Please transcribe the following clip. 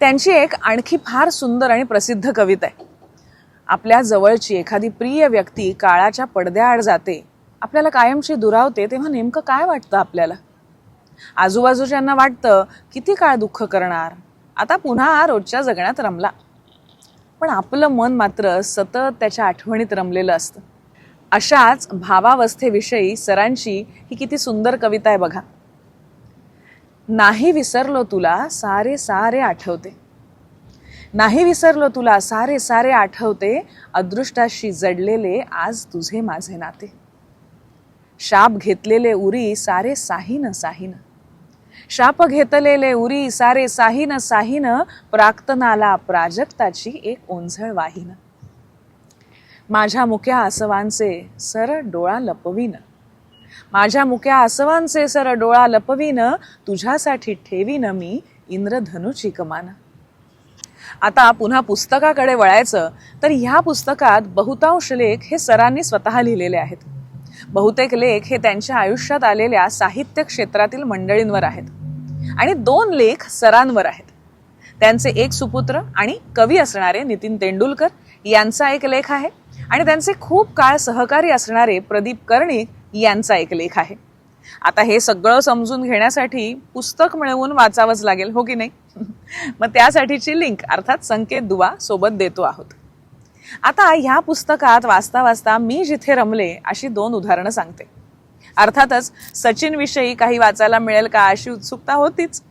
त्यांची एक आणखी फार सुंदर आणि प्रसिद्ध कविता आहे. आपल्या जवळची एखादी प्रिय व्यक्ती काळाच्या पडद्याआड जाते, आपल्याला कायमची दुरावते, तेव्हा नेमकं काय वाटतं आपल्याला? आजूबाजूच्यांना वाटतं किती काळ दुःख करणार, आता पुन्हा रोजच्या जगण्यात रमला. पण आपलं मन मात्र सतत त्याच्या आठवणीत रमलेलं असतं. अशाच भावावस्थेविषयी सरांची ही किती सुंदर कविता आहे बघा. नाही विसरलो तुला सारे सारे आठवते, नाही विसरलो तुला सारे सारे आठवते, अदृष्टाशी जडलेले आज तुझे माझे नाते. शाप घेतलेले उरी सारे साहीन साहीन, शाप घेतलेले उरी सारे साहीन साहीन, प्राक्तनाला प्राजक्ताची एक ओंझळ वाहीन. माझ्या मुक्या आसवांचे सर डोळा लपवीन, माझ्या मुक्या आसवांचे सर डोळा लपवीन, तुझ्यासाठी ठेवीन मी इंद्रधनुची कमान. आता पुन्हा पुस्तकाकडे वळायचं तर ह्या पुस्तकात बहुतांश लेख हे सरांनी स्वतः लिहिलेले आहेत. बहुतेक लेख हे त्यांच्या आयुष्यात आलेल्या साहित्य क्षेत्रातील मंडळींवर आहेत आणि 2 लेख सरांवर आहेत. त्यांचे एक सुपुत्र आणि कवी असणारे नितीन तेंडुलकर यांचा एक लेख आहे आणि त्यांचे खूप काळ सहकारी असणारे प्रदीप कर्णिक यांचा एक लेख आहे. आता हे सगळं समजून घेण्यासाठी पुस्तक मिळवून वाचावंच लागेल, हो की नाही? मग त्यासाठीची लिंक अर्थात संकेत दुवा सोबत देतो आहोत. आता ह्या पुस्तकात वाचता वाचता मी जिथे रमले अशी 2 उदाहरणं सांगते. अर्थातच सचिन विषयी काही वाचायला मिळेल का अशी उत्सुकता होतीच.